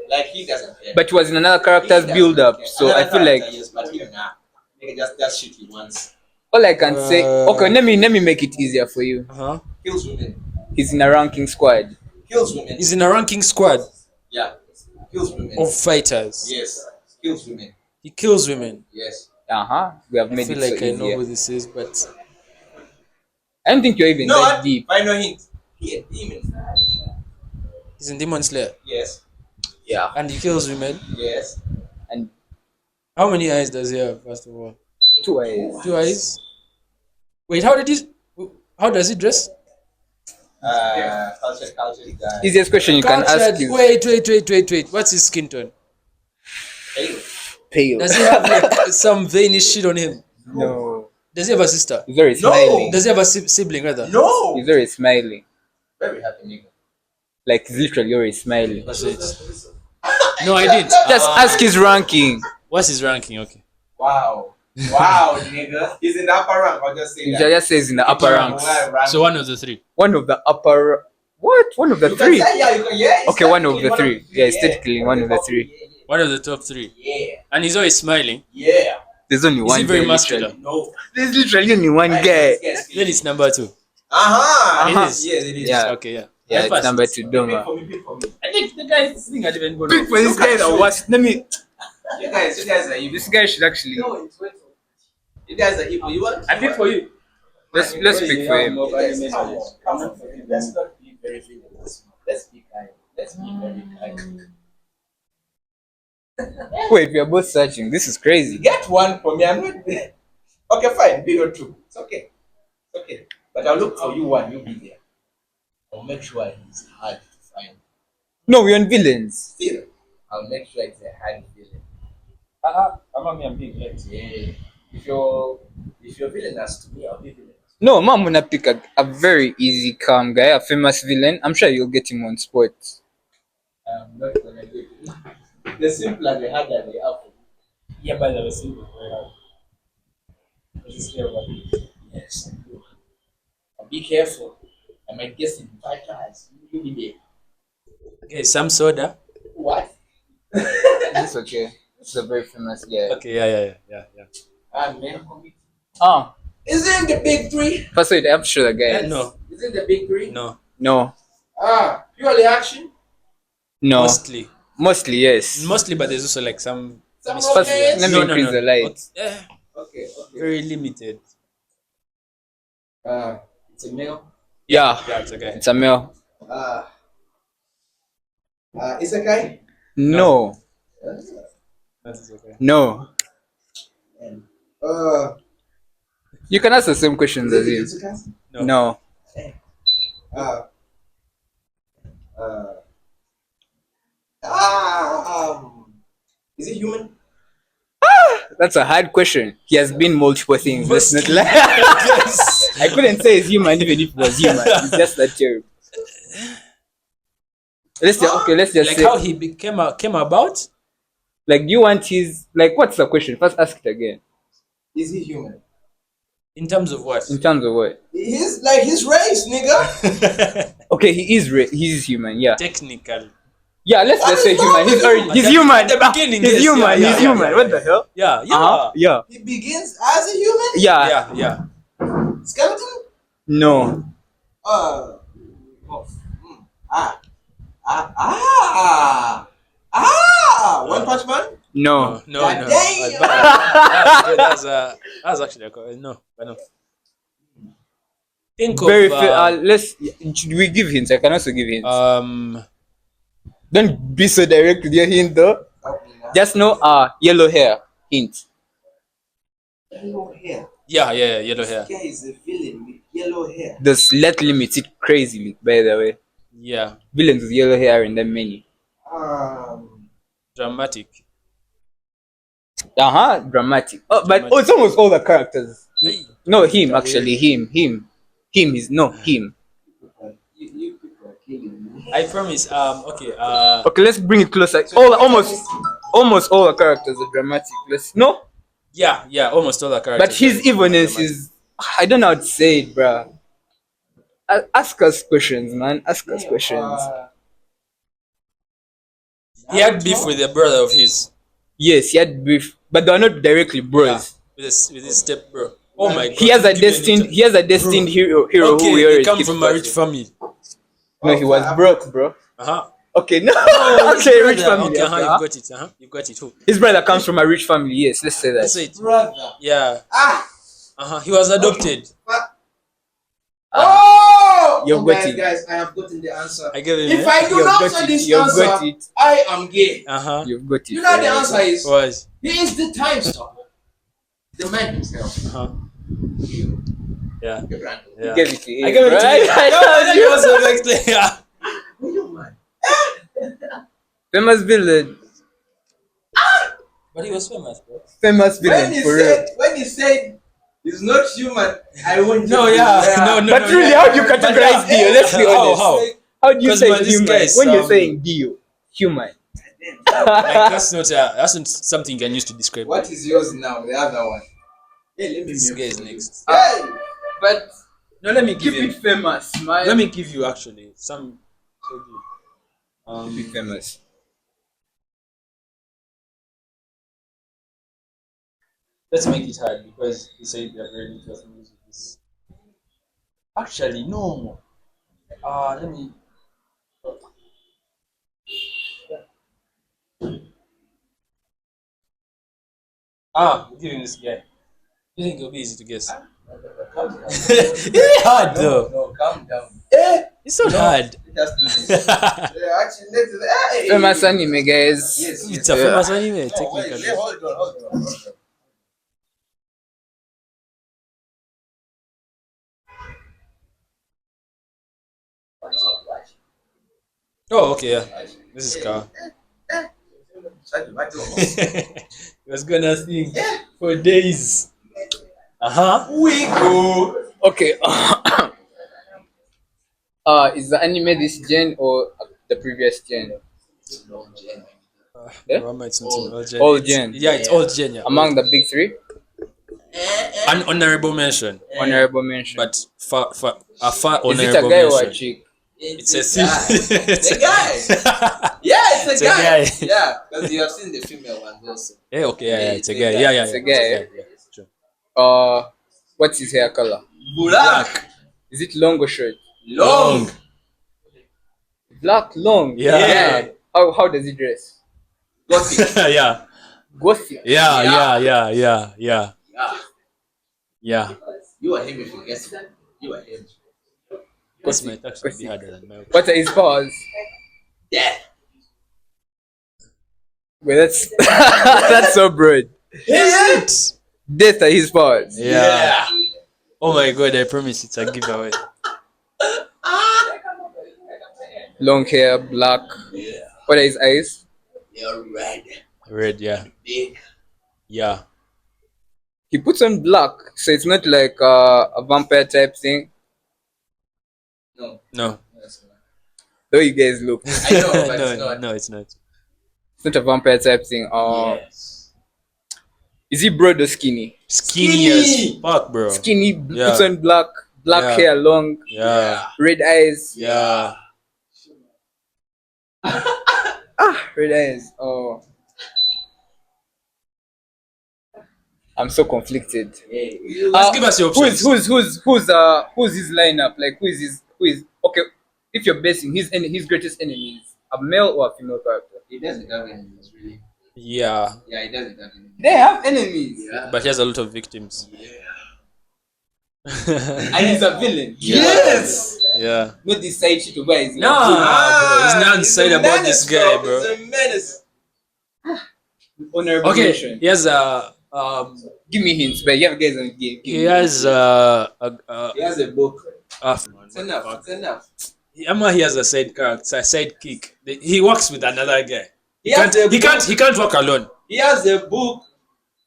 Like he doesn't care. But he was in another character's build up. So I feel like but he just shit he wants. all I can say. Okay, let me make it easier for you. Kills women. He's in a ranking squad. Kills women. He's in a ranking squad. Yeah. Kills women. Of fighters. Yes. Kills women. He kills women. Yes. We have made I feel it like so I easier. know who this is, but I don't think you're even that deep. Final hint. He a demon. he's in Demon Slayer. Yes. Yeah. And he kills women. Yes. And How many eyes does he have, first of all? 2 eyes. 2 eyes? Wait, how does he dress? Culture guy. Easiest question you can ask is Wait. What's his skin tone? pale. Does he have like some veiny shit on him? No. Does he have a sister? He's very smiling. Does he have a sibling rather? No. He's very smiling. Very happy nigga. Like he's literally always smiling. That's it. No, I didn't. Just ask his ranking. What's his ranking? Okay. Wow, nigga. He's in the upper rank. I'll just say He that. just says in the upper ranks. So one of the three. One of the upper. What? One of the You can three? say, yeah, Okay, one of the three. Yeah, it's technically one of the three. One of the top three. Yeah. And he's always smiling. Yeah. There's only Is one he very guy, muscular? literally. No. There's literally only one guy. Then it's number 2. Uh-huh. It is. Yes, it is. Yeah. Okay, yeah. Yeah, First. it's number 2. Doma. Pick for me. I think the guy is thinking I didn't go. Pick for this guy that was. Let me. You guys are evil. This guy should actually. No, it's wait. You guys are evil. You want? I pick for you. Let's pick for him. Come on. Let's not be very villainous. Let's be kind. Let's be very kind. Wait, we are both searching. This is crazy. Get one for me. I'm not. Okay, fine. Be your two. It's okay. It's okay. But I'll look for you one. You'll be there. I'll make sure it's hard to find. No, we're on villains. Still, I'll make sure it's a hard villain. I'm being late. Yeah. If you're villainous to me, I'll be villainous. No, I'm gonna pick a very easy, calm guy, a famous villain. I'm sure you'll get him on sports. I'm not gonna do it. The simpler the harder they are for me. Yeah, by the way, simple. Yes. Be careful. I might guess in 5 tries. You'll be there. Okay, some soda. What? It's okay. It's a very famous guy. Okay, yeah. Man, Oh, isn't the big 3? first wait, I have to show the guy. No. Isn't the big 3? No. No. Purely action. No. Mostly, yes. Mostly, but there's also like some First, let me increase the light. Okay. Very limited. It's a male. Yeah, it's okay. it's a male. Isekai. No. That's okay. No. And, You can ask the same questions as him. No. Uh, is it human? That's a hard question. He has been multiple things. Let's not lie. I couldn't say it's human even if it was human. It's just that terrible. Let's just Like say, how he came about. like, do you want his, like, what's the question? First, ask it again. Is he human? In terms of what? In terms of what? His race, nigga. Okay, he's human. Yeah. Technically. Yeah, let's just say human. He's human. At the beginning, He's yes, human. yeah, He's yeah, human. yeah, What the hell? Yeah. Yeah. He begins as a human. Yeah. Yeah. Skeleton. No. One Punch Man. No. No. God damn. That's actually a no. I know. Think Very of let's. Should we give hints? I can also give hints. Don't be so direct with your hint though. Just know yellow hair. Hint. Yellow hair. Yeah, yellow hair. This guy is a villain with yellow hair. The slut limits it crazily, by the way. Yeah. Villains with yellow hair are in the many. Dramatic. Dramatic. But it's almost all the characters. No, him actually. Him. Him is no him. You people are killing me. I promise. Okay. Okay, let's bring it closer. Almost all the characters are dramatic. No. Yeah. Almost all the characters. But his evilness is. I don't know how to say it, bruh. Ask us questions, man. Ask us questions. He had beef with a brother of his. Yes, he had beef, but they are not directly bros. Yeah, with his step bro. Oh my god. He has a destined hero okay, who we always he come keep from a rich family. No, he was broke, bro. Okay, no. His Okay, brother. rich family. Okay, you've got it. You've got it. Who? His brother comes from a rich family. Yes, let's say that. That's it. Brother. Yeah. He was adopted. You've got it. Guys, I have gotten the answer. I get it. If I do not say this answer, I am gay. You've got it. You know the answer is? Was. He is the time stopper. The man himself. Yeah. You gave it to him. I gave it to right? you. You also like yeah. Famous villain. But he was famous, bro. Famous villain for real. When he said he's not human, I want No, yeah. No. But really, how do you categorize Dio? Let's be honest. How do you say human when you're saying Dio? Human. Like, that's not something you can use to describe. What is yours now? The other one. Hey, let me This guy is next. Hey! But No, let me give keep you. it famous, man. Let me give you actually some. Keep it famous. Let's make it hard because you said you are very interested in this. Actually, no. Let me. Giving this guy. You think it'll be easy to guess? It's really hard though. No, calm down. It's so hard. Just do this. Actually, next Famous anime, guys. Yes. It's a famous anime, Wait, technically. hold on. Oh, okay, yeah. This is Car. He was gonna sing for days. We go. Okay. Is the anime this gen or the previous gen? Yeah? It's not gen. All gen. Yeah, it's all gen. Yeah. Among the big three? An honorable mention, Honorable mention. but far is honorable it a guy or a mention. chick? It's a It's a guy. Yeah, it's a guy. Yeah, because you have seen the female ones also. Yeah, okay, yeah, it's a guy. Yeah. It's a guy. Sure. What's his hair color? Black. Is it long or short? Long. Black, long. Yeah. How does he dress? Gothic. Yeah. Gothic. Yeah. You are him if you guess it. You are him. This might actually be harder than my option. What are his powers? Yeah. Well, that's that's so broad. Is it? Death are his powers. Yeah. Oh my god, I promise it's a giveaway. Long hair, black. Yeah. What are his eyes? You're red. Red, yeah. Big. Yeah. He puts on black, so it's not like a vampire type thing. No. Though you guys look, I know, but it's not. No, it's not. it's not a vampire type thing. Yes. Is he broad or skinny? Skinny as fuck, bro. Skinny, Yeah. puts on black Yeah. hair, long, Yeah. red eyes. Yeah. Red eyes. Oh, I'm so conflicted. Let's give us your options. Who's his lineup? Like who is okay? If you're basing his greatest enemies, a male or a female character? He doesn't have enemies, really. Yeah. Yeah, he doesn't have enemies. They have enemies, Yeah. But he has a lot of victims. and he's a villain. Yes! Yeah. Not this side shit where he's No, bro. He's not inside a about menace, this guy, bro. He's a menace. honorable Okay. mention. He has Give me hints, but you have guys on game. he has He has a book. It's enough. fuck. It's enough. He has a side character, a sidekick. He works with another guy. He has a book. He can't work alone. He has a book.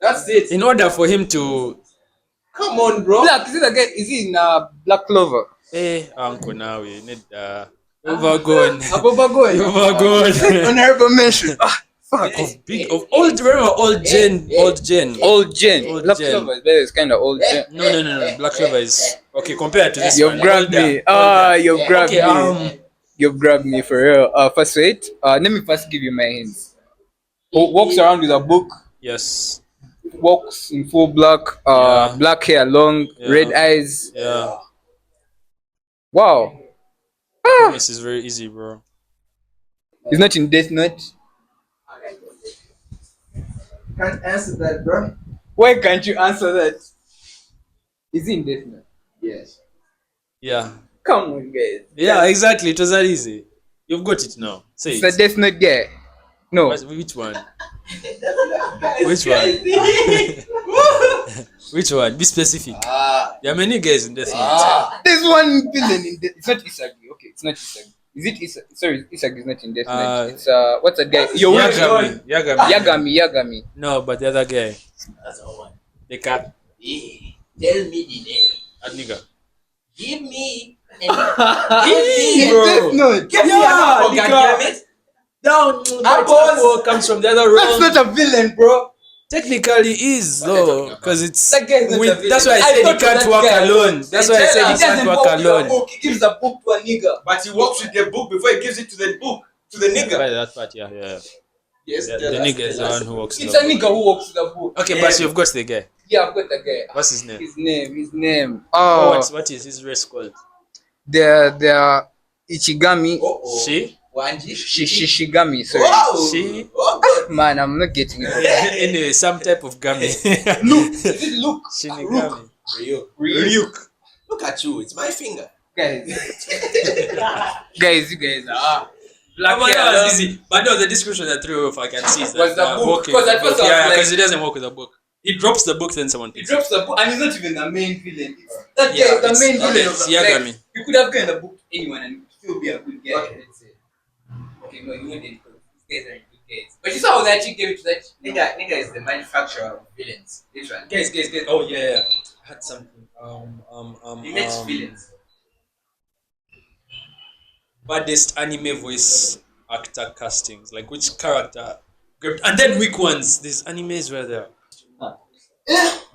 That's it. In order for him to Come on, bro. Black, is it again? Is he in Black Clover? uncle now we need overgone. Abobagoy. Overgone. Honorable mention. Fuck. Big of old remember old gen. Old Gen. Old Black Gen. Clover is kind of old Gen. No. Black Clover is okay compared to this You've one. grabbed me. You've grabbed me. You've grabbed me for real. First wait. Let me first give you my hints. Who walks around with a book, Yes. walks in full black, Yeah. black hair, long, Yeah. red eyes. Yeah. Wow. This is very easy, bro. He's not in Death Note. Can't answer that, bro. Why can't you answer that? Is he in Death Note? Yes. Yeah. Come on, guys. Yeah, exactly. It was that easy. You've got it now. Say It's a it. Death Note guy. No. Which one? Which one? Which one? Be specific. There are many guys in this one. There's one villain in Death. It's not Isagi. Okay, it's not Isagi. Is it Isagi? Sorry, Isagi is not in Death Note. It's what's that guy? Yagami. No, but the other guy. That's all one. The cat. Tell me the name. That nigga. Give me. In Death Note. Yeah, God damn it. Down. Apple comes from the other That's room. not a villain, bro. Technically is though, because it's. That guy is not a villain. That's why I said he thought can't that work guy- alone. That's why I said He he can't doesn't work walk with a alone. book. He gives the book to a nigga. But he walks with the book before he gives it to the book. To the nigga. Right, that part, yeah. Yes, The nigga is the one who walks. It's the a nigga who walks with the book. Okay, but you've got the guy. Yeah, I've got the guy. What's his name? His name. Oh, what is his race called? They're Ichigami. She? Wanji. Shishigami, sorry. Wow. She? Oh, man, I'm not getting it. Anyway, some type of gummy. Look, is it look? Shinigami. Ryuk. Look at you. It's my finger. Guys. You guys are black But hair. that was easy. But no, the description I threw off, I can see is that Was the book? walking 'Cause with at the first book. I was Yeah, like- because he doesn't walk with the book. He drops the book, then someone He picks drops the book, and he's not even the main villain. That guy Yeah, is the it's- main okay, villain. it's Of the, Yagami. like, you could have given the book to anyone and still be a good guy. Okay. Let's say. Okay, no, you wouldn't. These guys are good guys. But you saw how that chick gave it to that chick. Nigga is the manufacturer of villains. Literally. Guys. Oh, yeah. I had something. He makes villains. Baddest anime voice actor castings. Like which character? And then weak ones. These animes were there.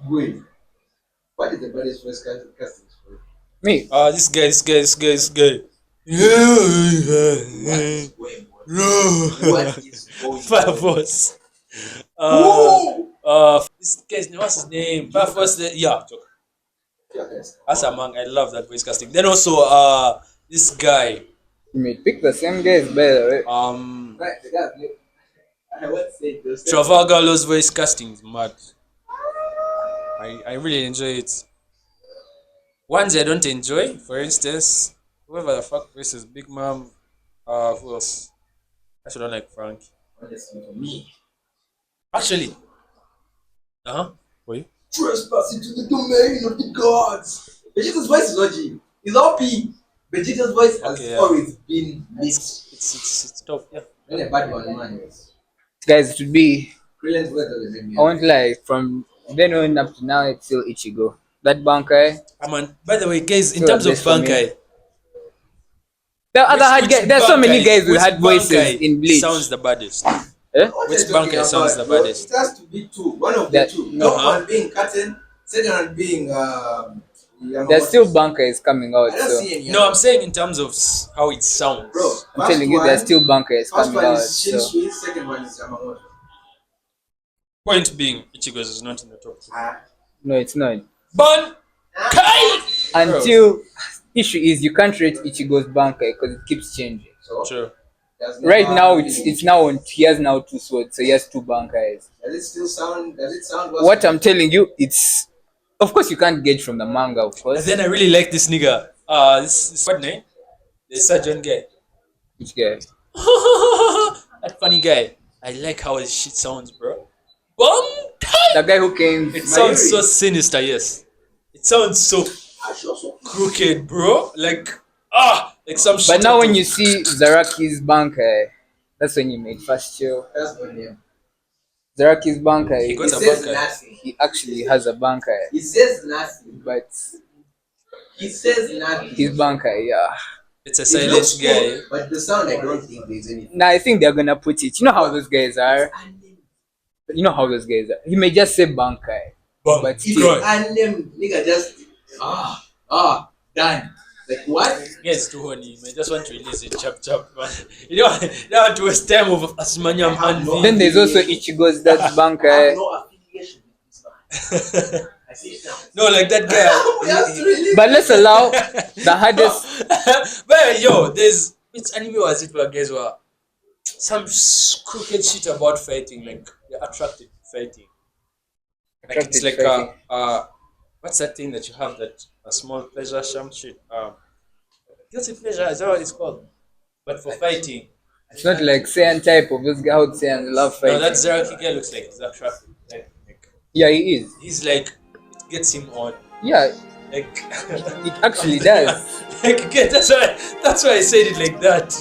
Wait. What is the baddest first casting for? Me. This guy. What is going Fire on? Force. This guy's name, what's his name? Fire Force. Yeah, Joker. Yes. As a man, I love that voice casting. Then also, this guy, You may pick the same guys, by the way. Trafalgar Law's voice casting is mad. I really enjoy it. Ones I don't enjoy, for instance, whoever the fuck voices Big Mom, who else? I should don't like Frank. Honestly, for me. Actually, for you? Trespass into the domain of the gods. Vegeta's voice is OG. It's OP. Vegeta's voice has always been mixed. It's tough, yeah. Then a bad one, man. Guys, it would be. Krillon's voice doesn't make me. I won't lie. From then on up to now, it's still Ichigo. That Bankai. By the way, guys, in terms of Bankai, the other had guys. There's so many guys who had voices in Bleach. Sounds the baddest. Eh? Which Bankai sounds the baddest? It has to be two. One of the two. No one being Katen, second one being. There's still Bankais coming out. No, I'm saying in terms of how it sounds. Bro, I'm telling you, there's still Bankais coming out. First one is Shinsui, second one is Yamamoto. Point being, Ichigo's is not in the top 2. No, it's not. Bankai! Until issue is you can't rate Ichigo's Bankai because it keeps changing. So, sure. Right now it's now on. He has now 2 swords, so he has 2 Bankais. Does it still sound? Does it sound? What I'm telling you, it's. Of course, you can't gauge from the manga, of course. And then I really like this nigga. This what name? The sergeant guy. Which guy? That funny guy. I like how his shit sounds, bro. The guy who came. It sounds so sinister, yes. It sounds so crooked, bro. Like some shit. But now when you see Zaraki's Bankai, that's when you make fast chill. That's the name. Zaraki's Bankai. He got a Bankai. Nothing. He actually has a Bankai. He says nothing. But he says nothing. his Bankai, yeah. It's a silent guy. Cool, but the sound, I don't think there's anything. Nah, I think they're gonna put it. You know how those guys are. You know how those guys are. He may just say Bankai. But still. And them nigga just done. Like what? Yes, too horny. I just want to release it chap, man. You don't want to waste time of Asmaniam and Then there's also Ichigo's that's I Bankai. have no affiliation with this man. I see it now. No, like that guy. But let's allow the hardest. But yo, there's which anime was it where guys were some crooked shit about fighting, like they're attracted to fighting. Like it's like what's that thing that you have that a small pleasure some shit? Guilty pleasure, is that what it's called? But for fighting. It's not like Saiyan type of those guys out there and love fighting. No, that Zaraki guy looks like he's attracted. Like, yeah, he is. he's like it gets him on. Yeah, Like it actually does. like again, that's why I said it like that.